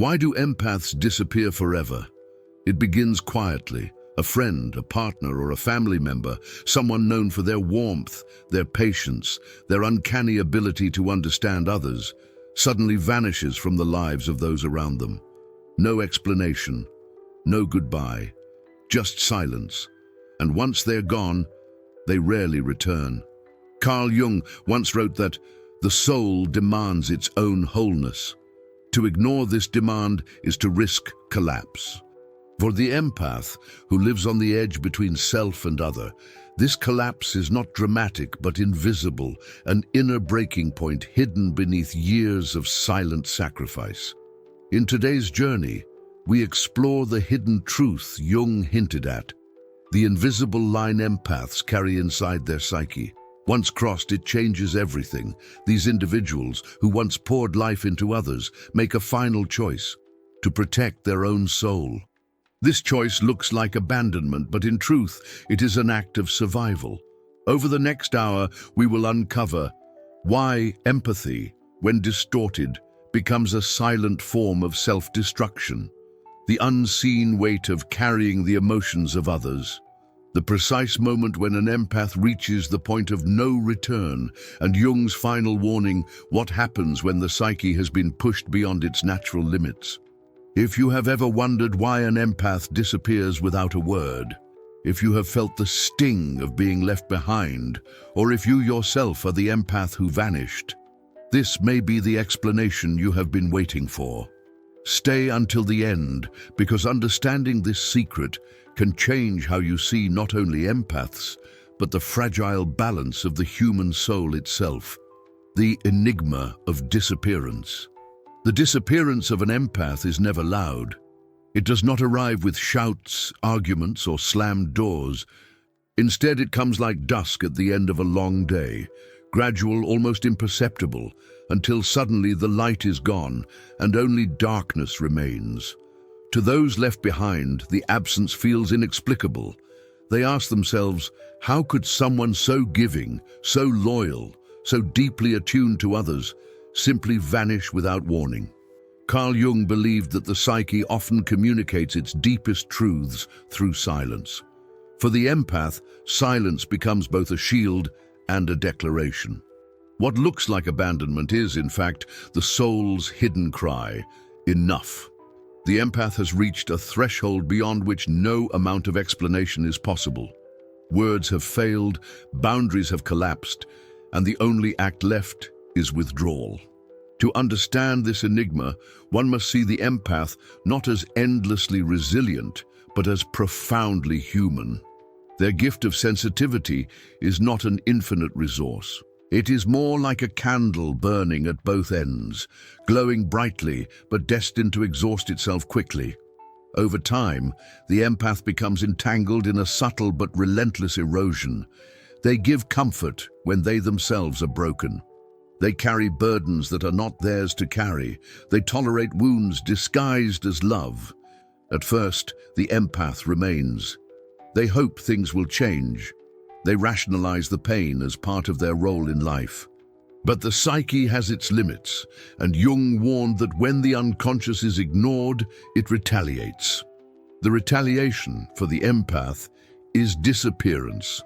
Why do empaths disappear forever? It begins quietly. A friend, a partner, or a family member, someone known for their warmth, their patience, their uncanny ability to understand others, suddenly vanishes from the lives of those around them. No explanation, no goodbye, just silence. And once they're gone, they rarely return. Carl Jung once wrote that the soul demands its own wholeness. To ignore this demand is to risk collapse. For the empath, who lives on the edge between self and other, this collapse is not dramatic but invisible, an inner breaking point hidden beneath years of silent sacrifice. In today's journey, we explore the hidden truth Jung hinted at, the invisible line empaths carry inside their psyche. Once crossed, it changes everything. These individuals, who once poured life into others, make a final choice: to protect their own soul. This choice looks like abandonment, but in truth, it is an act of survival. Over the next hour, we will uncover why empathy, when distorted, becomes a silent form of self-destruction, the unseen weight of carrying the emotions of others, the precise moment when an empath reaches the point of no return, and Jung's final warning: what happens when the psyche has been pushed beyond its natural limits. If you have ever wondered why an empath disappears without a word, if you have felt the sting of being left behind, or if you yourself are the empath who vanished, this may be the explanation you have been waiting for. Stay until the end, because understanding this secret can change how you see not only empaths, but the fragile balance of the human soul itself. The enigma of disappearance. The disappearance of an empath is never loud. It does not arrive with shouts, arguments, or slammed doors. Instead, it comes like dusk at the end of a long day, gradual, almost imperceptible, until suddenly the light is gone and only darkness remains. To those left behind, the absence feels inexplicable. They ask themselves, how could someone so giving, so loyal, so deeply attuned to others, simply vanish without warning? Carl Jung believed that the psyche often communicates its deepest truths through silence. For the empath, silence becomes both a shield and a declaration. What looks like abandonment is, in fact, the soul's hidden cry: enough. The empath has reached a threshold beyond which no amount of explanation is possible. Words have failed, boundaries have collapsed, and the only act left is withdrawal. To understand this enigma, one must see the empath not as endlessly resilient, but as profoundly human. Their gift of sensitivity is not an infinite resource. It is more like a candle burning at both ends, glowing brightly but destined to exhaust itself quickly. Over time, the empath becomes entangled in a subtle but relentless erosion. They give comfort when they themselves are broken. They carry burdens that are not theirs to carry. They tolerate wounds disguised as love. At first, the empath remains. They hope things will change. They rationalize the pain as part of their role in life. But the psyche has its limits, and Jung warned that when the unconscious is ignored, it retaliates. The retaliation for the empath is disappearance.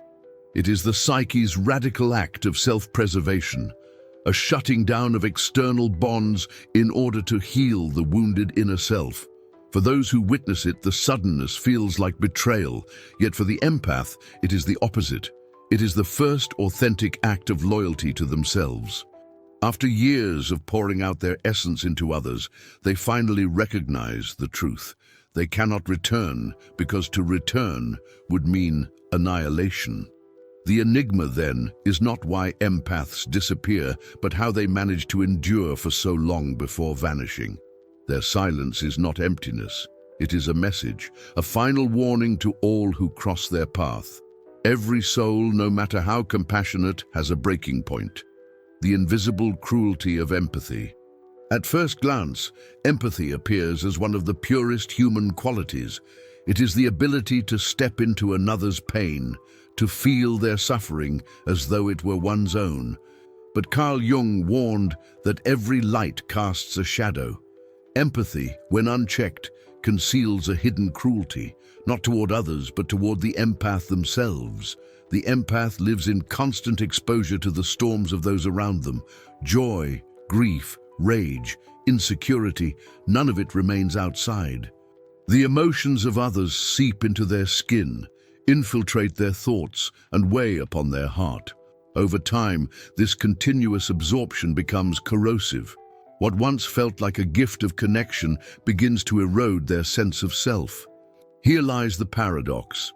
It is the psyche's radical act of self-preservation, a shutting down of external bonds in order to heal the wounded inner self. For those who witness it, the suddenness feels like betrayal, yet for the empath, it is the opposite. It is the first authentic act of loyalty to themselves. After years of pouring out their essence into others, they finally recognize the truth. They cannot return, because to return would mean annihilation. The enigma, then, is not why empaths disappear, but how they manage to endure for so long before vanishing. Their silence is not emptiness. It is a message, a final warning to all who cross their path. Every soul, no matter how compassionate, has a breaking point. The invisible cruelty of empathy. At first glance, empathy appears as one of the purest human qualities. It is the ability to step into another's pain, to feel their suffering as though it were one's own. But Carl Jung warned that every light casts a shadow. Empathy, when unchecked, conceals a hidden cruelty, not toward others, but toward the empath themselves. The empath lives in constant exposure to the storms of those around them. Joy, grief, rage, insecurity, none of it remains outside. The emotions of others seep into their skin, infiltrate their thoughts, and weigh upon their heart. Over time, this continuous absorption becomes corrosive. What once felt like a gift of connection begins to erode their sense of self. Here lies the paradox.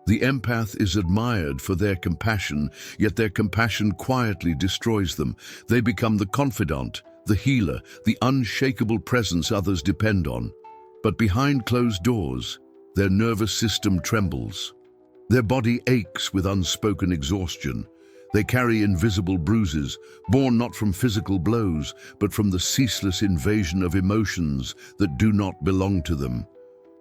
The empath is admired for their compassion, yet their compassion quietly destroys them. They become the confidant, the healer, the unshakable presence others depend on. But behind closed doors, their nervous system trembles. Their body aches with unspoken exhaustion. They carry invisible bruises, born not from physical blows, but from the ceaseless invasion of emotions that do not belong to them.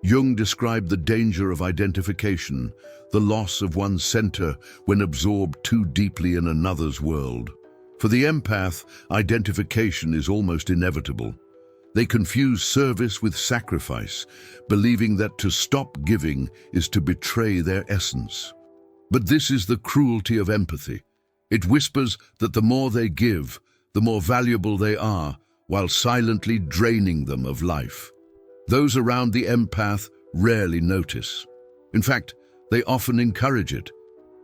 Jung described the danger of identification, the loss of one's center when absorbed too deeply in another's world. For the empath, identification is almost inevitable. They confuse service with sacrifice, believing that to stop giving is to betray their essence. But this is the cruelty of empathy. It whispers that the more they give, the more valuable they are, while silently draining them of life. Those around the empath rarely notice. In fact, they often encourage it.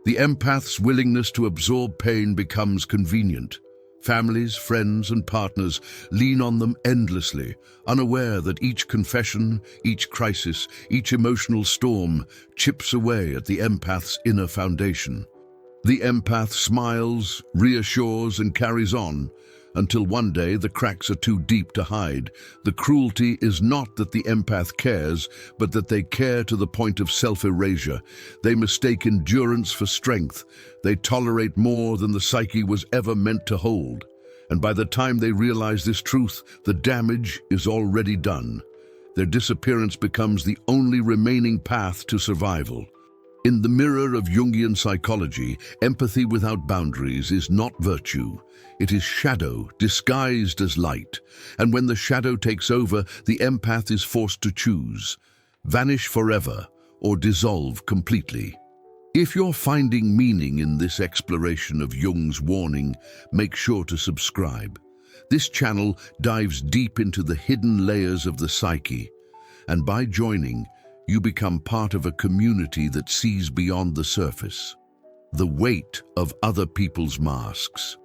The empath's willingness to absorb pain becomes convenient. Families, friends, and partners lean on them endlessly, unaware that each confession, each crisis, each emotional storm chips away at the empath's inner foundation. The empath smiles, reassures, and carries on, until one day the cracks are too deep to hide. The cruelty is not that the empath cares, but that they care to the point of self-erasure. They mistake endurance for strength. They tolerate more than the psyche was ever meant to hold. And by the time they realize this truth, the damage is already done. Their disappearance becomes the only remaining path to survival. In the mirror of Jungian psychology, empathy without boundaries is not virtue. It is shadow disguised as light. And when the shadow takes over, the empath is forced to choose: vanish forever or dissolve completely. If you're finding meaning in this exploration of Jung's warning, make sure to subscribe. This channel dives deep into the hidden layers of the psyche, and by joining, you become part of a community that sees beyond the surface. The weight of other people's masks.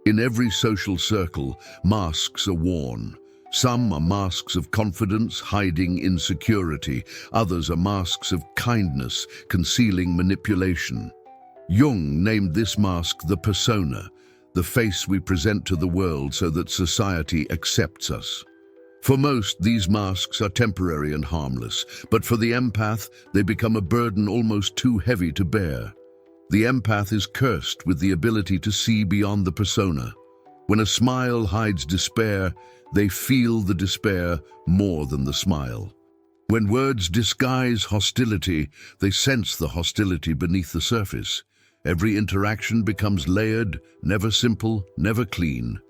In every social circle, masks are worn. Some are masks of confidence, hiding insecurity. Others are masks of kindness, concealing manipulation. Jung named this mask the persona, the face we present to the world so that society accepts us. For most, these masks are temporary and harmless, but for the empath, they become a burden almost too heavy to bear. The empath is cursed with the ability to see beyond the persona. When a smile hides despair, they feel the despair more than the smile. When words disguise hostility, they sense the hostility beneath the surface. Every interaction becomes layered, never simple, never clean.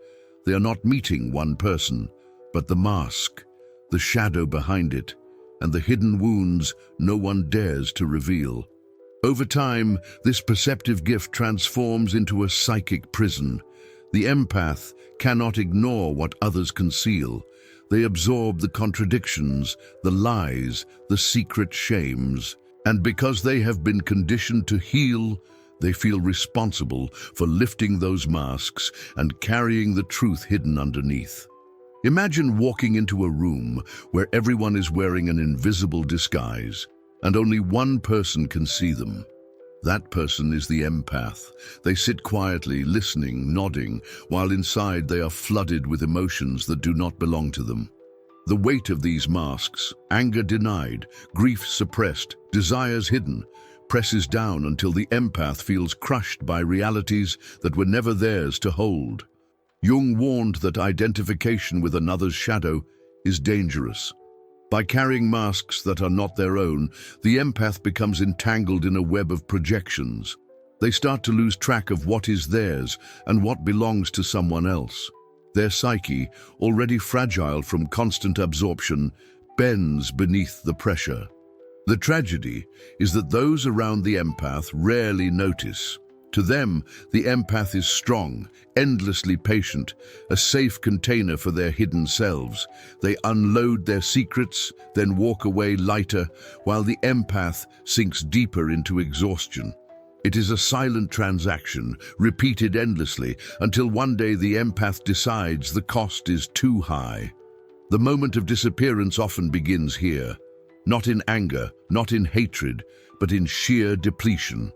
They are not meeting one person, but the mask, the shadow behind it, and the hidden wounds no one dares to reveal. Over time, this perceptive gift transforms into a psychic prison. The empath cannot ignore what others conceal. They absorb the contradictions, the lies, the secret shames. And because they have been conditioned to heal, they feel responsible for lifting those masks and carrying the truth hidden underneath. Imagine walking into a room where everyone is wearing an invisible disguise, and only one person can see them. That person is the empath. They sit quietly, listening, nodding, while inside they are flooded with emotions that do not belong to them. The weight of these masks, anger denied, grief suppressed, desires hidden, presses down until the empath feels crushed by realities that were never theirs to hold. Jung warned that identification with another's shadow is dangerous. By carrying masks that are not their own, the empath becomes entangled in a web of projections. They start to lose track of what is theirs and what belongs to someone else. Their psyche, already fragile from constant absorption, bends beneath the pressure. The tragedy is that those around the empath rarely notice. To them, the empath is strong, endlessly patient, a safe container for their hidden selves. They unload their secrets, then walk away lighter, while the empath sinks deeper into exhaustion. It is a silent transaction, repeated endlessly, until one day the empath decides the cost is too high. The moment of disappearance often begins here, not in anger, not in hatred, but in sheer depletion.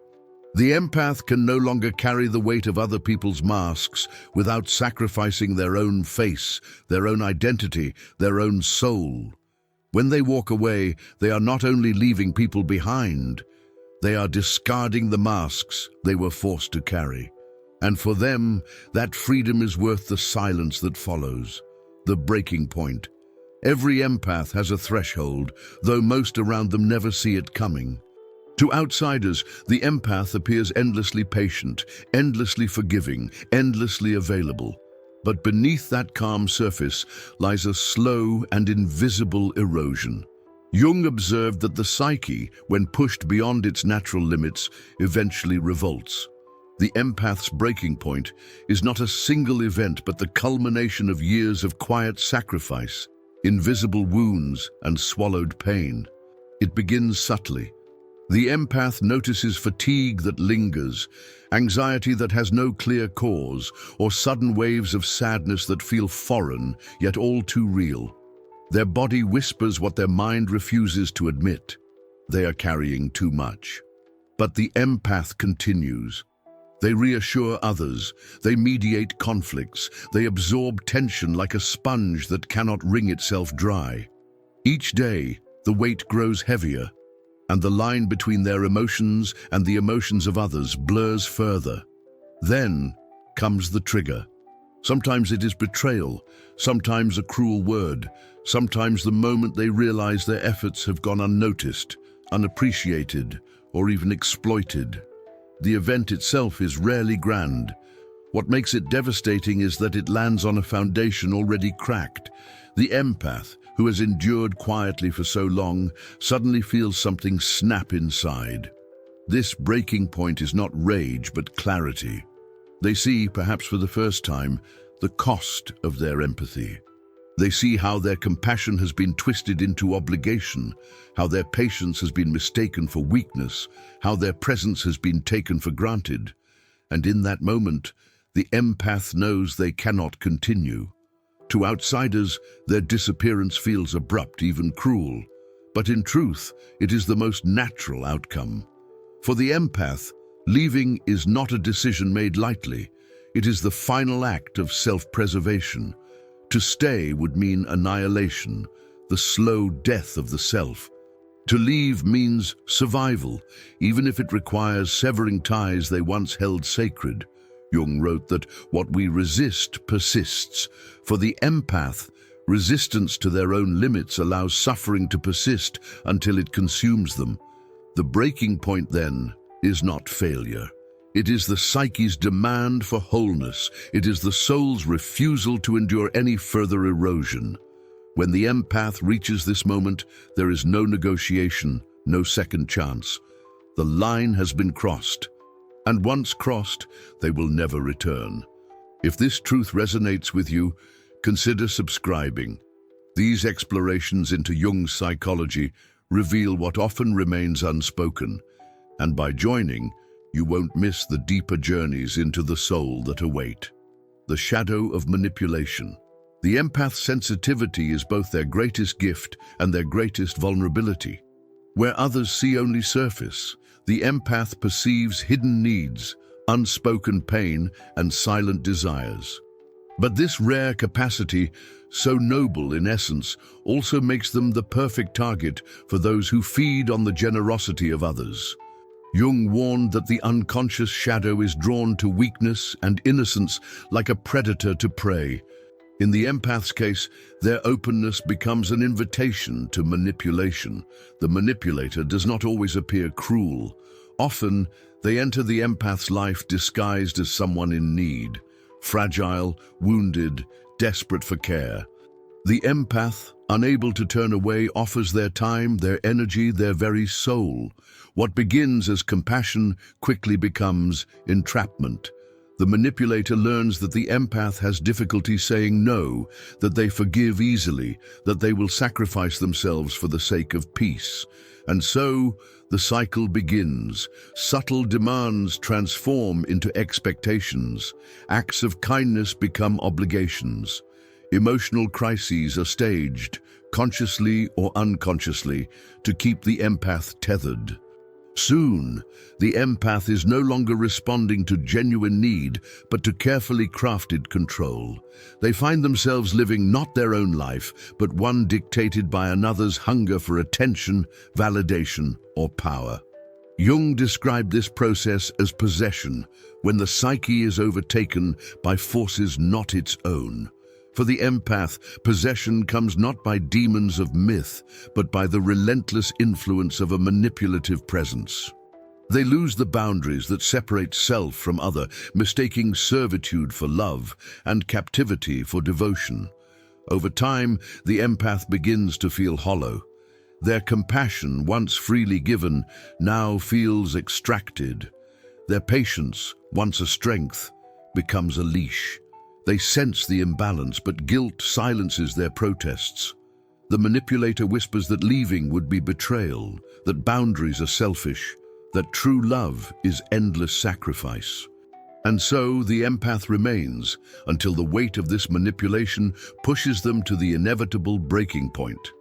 The empath can no longer carry the weight of other people's masks without sacrificing their own face, their own identity, their own soul. When they walk away, they are not only leaving people behind, they are discarding the masks they were forced to carry. And for them, that freedom is worth the silence that follows, the breaking point. Every empath has a threshold, though most around them never see it coming. To outsiders, the empath appears endlessly patient, endlessly forgiving, endlessly available. But beneath that calm surface lies a slow and invisible erosion. Jung observed that the psyche, when pushed beyond its natural limits, eventually revolts. The empath's breaking point is not a single event but the culmination of years of quiet sacrifice, invisible wounds, and swallowed pain. It begins subtly. The empath notices fatigue that lingers, anxiety that has no clear cause, or sudden waves of sadness that feel foreign, yet all too real. Their body whispers what their mind refuses to admit. They are carrying too much. But the empath continues. They reassure others, they mediate conflicts, they absorb tension like a sponge that cannot wring itself dry. Each day, the weight grows heavier, and the line between their emotions and the emotions of others blurs further. Then comes the trigger. Sometimes it is betrayal, sometimes a cruel word, sometimes the moment they realize their efforts have gone unnoticed, unappreciated, or even exploited. The event itself is rarely grand. What makes it devastating is that it lands on a foundation already cracked. The empath, who has endured quietly for so long, suddenly feels something snap inside. This breaking point is not rage, but clarity. They see, perhaps for the first time, the cost of their empathy. They see how their compassion has been twisted into obligation, how their patience has been mistaken for weakness, how their presence has been taken for granted. And in that moment, the empath knows they cannot continue. To outsiders, their disappearance feels abrupt, even cruel. But in truth, it is the most natural outcome. For the empath, leaving is not a decision made lightly. It is the final act of self-preservation. To stay would mean annihilation, the slow death of the self. To leave means survival, even if it requires severing ties they once held sacred. Jung wrote that what we resist persists. For the empath, resistance to their own limits allows suffering to persist until it consumes them. The breaking point, then, is not failure. It is the psyche's demand for wholeness. It is the soul's refusal to endure any further erosion. When the empath reaches this moment, there is no negotiation, no second chance. The line has been crossed. And once crossed, they will never return. If this truth resonates with you, consider subscribing. These explorations into Jung's psychology reveal what often remains unspoken, and by joining, you won't miss the deeper journeys into the soul that await. The shadow of manipulation. The empath's sensitivity is both their greatest gift and their greatest vulnerability. Where others see only surface, the empath perceives hidden needs, unspoken pain, and silent desires. But this rare capacity, so noble in essence, also makes them the perfect target for those who feed on the generosity of others. Jung warned that the unconscious shadow is drawn to weakness and innocence like a predator to prey. In the empath's case, their openness becomes an invitation to manipulation. The manipulator does not always appear cruel. Often, they enter the empath's life disguised as someone in need, fragile, wounded, desperate for care. The empath, unable to turn away, offers their time, their energy, their very soul. What begins as compassion quickly becomes entrapment. The manipulator learns that the empath has difficulty saying no, that they forgive easily, that they will sacrifice themselves for the sake of peace. And so, the cycle begins. Subtle demands transform into expectations. Acts of kindness become obligations. Emotional crises are staged, consciously or unconsciously, to keep the empath tethered. Soon, the empath is no longer responding to genuine need, but to carefully crafted control. They find themselves living not their own life, but one dictated by another's hunger for attention, validation, or power. Jung described this process as possession, when the psyche is overtaken by forces not its own. For the empath, possession comes not by demons of myth, but by the relentless influence of a manipulative presence. They lose the boundaries that separate self from other, mistaking servitude for love and captivity for devotion. Over time, the empath begins to feel hollow. Their compassion, once freely given, now feels extracted. Their patience, once a strength, becomes a leash. They sense the imbalance, but guilt silences their protests. The manipulator whispers that leaving would be betrayal, that boundaries are selfish, that true love is endless sacrifice. And so the empath remains until the weight of this manipulation pushes them to the inevitable breaking point.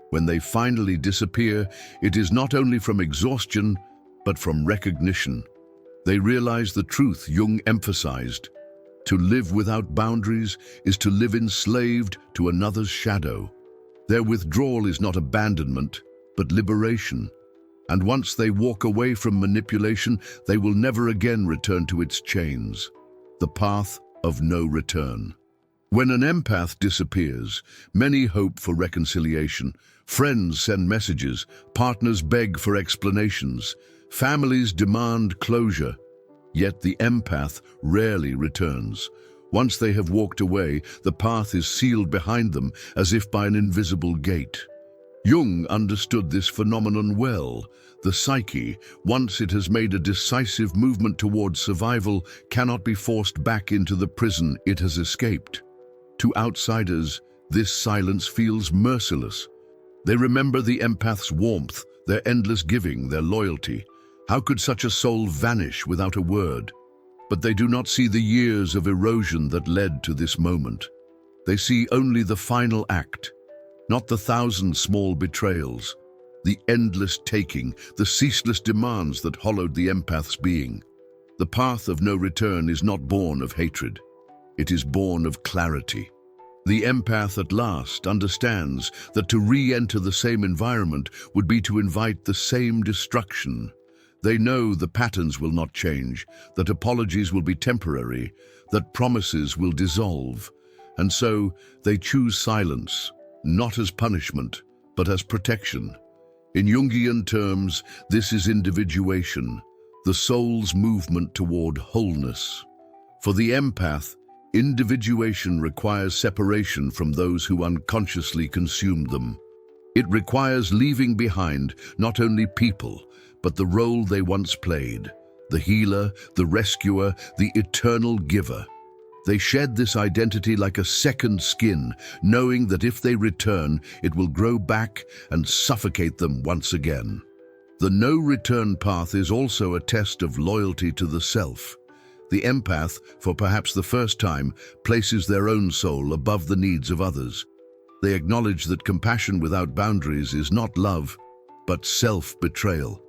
When they finally disappear, it is not only from exhaustion, but from recognition. They realize the truth Jung emphasized. To live without boundaries is to live enslaved to another's shadow. Their withdrawal is not abandonment, but liberation. And once they walk away from manipulation, they will never again return to its chains. The path of no return. When an empath disappears, many hope for reconciliation. Friends send messages, partners beg for explanations, families demand closure. Yet the empath rarely returns. Once they have walked away, the path is sealed behind them as if by an invisible gate. Jung understood this phenomenon well. The psyche, once it has made a decisive movement towards survival, cannot be forced back into the prison it has escaped. To outsiders, this silence feels merciless. They remember the empath's warmth, their endless giving, their loyalty. How could such a soul vanish without a word? But they do not see the years of erosion that led to this moment. They see only the final act, not the thousand small betrayals, the endless taking, the ceaseless demands that hollowed the empath's being. The path of no return is not born of hatred. It is born of clarity. The empath at last understands that to re-enter the same environment would be to invite the same destruction. They know the patterns will not change, that apologies will be temporary, that promises will dissolve. And so they choose silence, not as punishment, but as protection. In Jungian terms, this is individuation, the soul's movement toward wholeness. For the empath, individuation requires separation from those who unconsciously consumed them. It requires leaving behind not only people, but the role they once played, the healer, the rescuer, the eternal giver. They shed this identity like a second skin, knowing that if they return, it will grow back and suffocate them once again. The no-return path is also a test of loyalty to the self. The empath, for perhaps the first time, places their own soul above the needs of others. They acknowledge that compassion without boundaries is not love, but self-betrayal.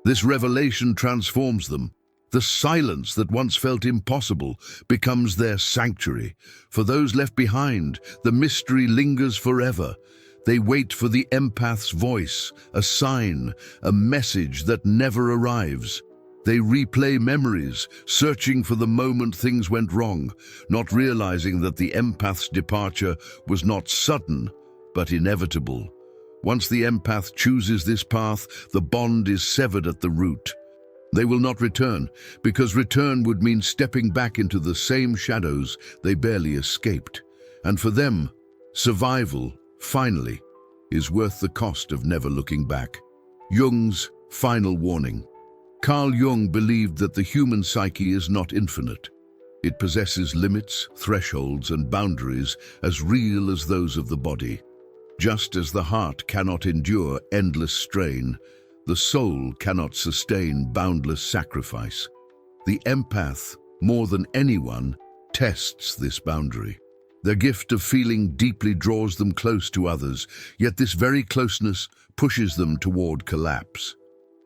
This revelation transforms them. The silence that once felt impossible becomes their sanctuary. For those left behind, the mystery lingers forever. They wait for the empath's voice, a sign, a message that never arrives. They replay memories, searching for the moment things went wrong, not realizing that the empath's departure was not sudden, but inevitable. Once the empath chooses this path, the bond is severed at the root. They will not return, because return would mean stepping back into the same shadows they barely escaped. And for them, survival, finally, is worth the cost of never looking back. Jung's final warning. Carl Jung believed that the human psyche is not infinite. It possesses limits, thresholds, and boundaries as real as those of the body. Just as the heart cannot endure endless strain, the soul cannot sustain boundless sacrifice. The empath, more than anyone, tests this boundary. Their gift of feeling deeply draws them close to others, yet this very closeness pushes them toward collapse.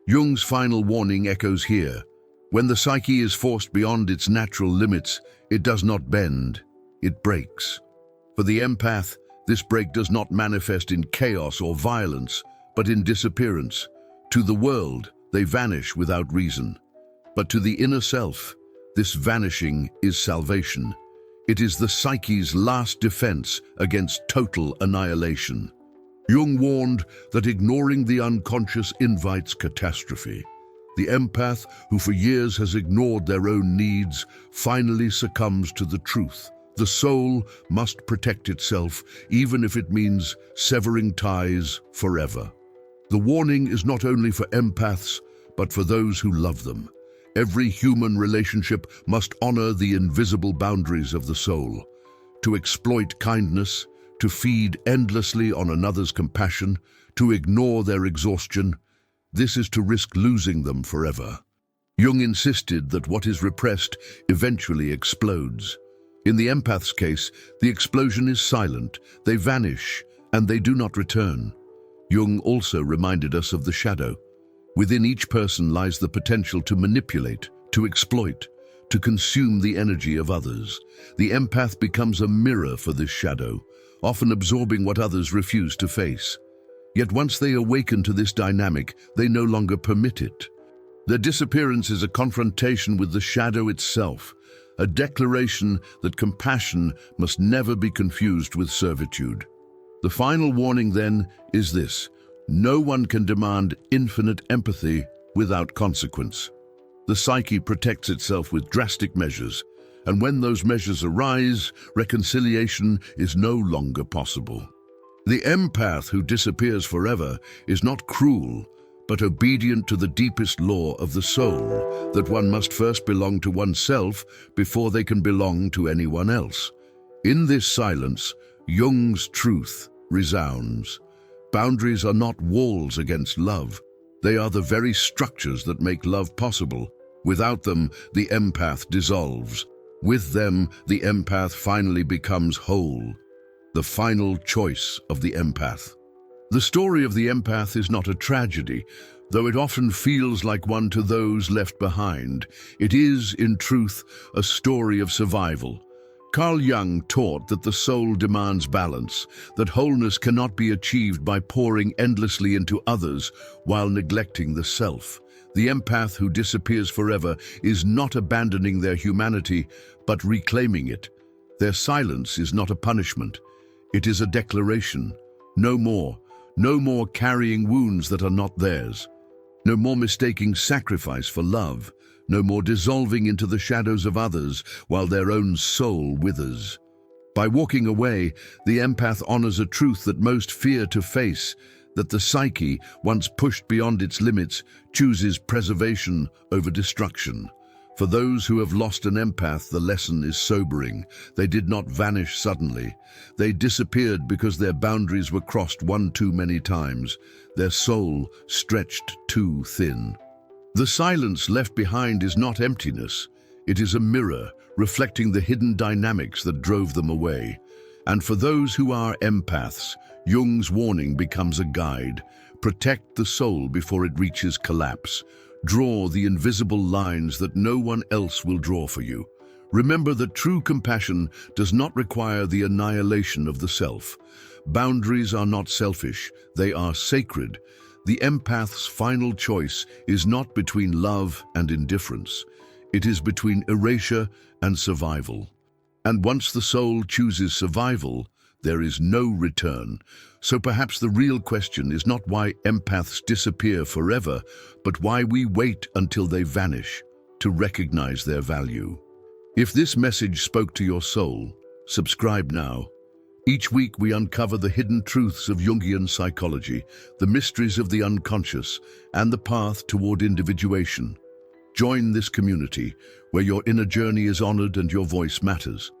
Jung's final warning echoes here. When the psyche is forced beyond its natural limits, it does not bend, it breaks. For the empath, this break does not manifest in chaos or violence, but in disappearance. To the world, they vanish without reason. But to the inner self, this vanishing is salvation. It is the psyche's last defense against total annihilation. Jung warned that ignoring the unconscious invites catastrophe. The empath, who for years has ignored their own needs, finally succumbs to the truth. The soul must protect itself, even if it means severing ties forever. The warning is not only for empaths, but for those who love them. Every human relationship must honor the invisible boundaries of the soul. To exploit kindness, to feed endlessly on another's compassion, to ignore their exhaustion, this is to risk losing them forever. Jung insisted that what is repressed eventually explodes. In the empath's case, the explosion is silent, they vanish, and they do not return. Jung also reminded us of the shadow. Within each person lies the potential to manipulate, to exploit, to consume the energy of others. The empath becomes a mirror for this shadow, often absorbing what others refuse to face. Yet once they awaken to this dynamic, they no longer permit it. Their disappearance is a confrontation with the shadow itself, a declaration that compassion must never be confused with servitude. The final warning, then, is this: no one can demand infinite empathy without consequence. The psyche protects itself with drastic measures, and when those measures arise, reconciliation is no longer possible. The empath who disappears forever is not cruel, but obedient to the deepest law of the soul, that one must first belong to oneself before they can belong to anyone else. In this silence, Jung's truth resounds. Boundaries are not walls against love. They are the very structures that make love possible. Without them, the empath dissolves. With them, the empath finally becomes whole. The final choice of the empath. The story of the empath is not a tragedy, though it often feels like one to those left behind. It is, in truth, a story of survival. Carl Jung taught that the soul demands balance, that wholeness cannot be achieved by pouring endlessly into others while neglecting the self. The empath who disappears forever is not abandoning their humanity, but reclaiming it. Their silence is not a punishment. It is a declaration. No more. No more carrying wounds that are not theirs. No more mistaking sacrifice for love. No more dissolving into the shadows of others while their own soul withers. By walking away, the empath honors a truth that most fear to face, that the psyche, once pushed beyond its limits, chooses preservation over destruction. For those who have lost an empath, the lesson is sobering. They did not vanish suddenly. They disappeared because their boundaries were crossed one too many times, their soul stretched too thin. The silence left behind is not emptiness. It is a mirror, reflecting the hidden dynamics that drove them away. And for those who are empaths, Jung's warning becomes a guide. Protect the soul before it reaches collapse. Draw the invisible lines that no one else will draw for you. Remember that true compassion does not require the annihilation of the self. Boundaries are not selfish, they are sacred. The empath's final choice is not between love and indifference. It is between erasure and survival. And once the soul chooses survival, there is no return. So perhaps the real question is not why empaths disappear forever, but why we wait until they vanish to recognize their value. If this message spoke to your soul, subscribe now. Each week we uncover the hidden truths of Jungian psychology, the mysteries of the unconscious, and the path toward individuation. Join this community, where your inner journey is honored and your voice matters.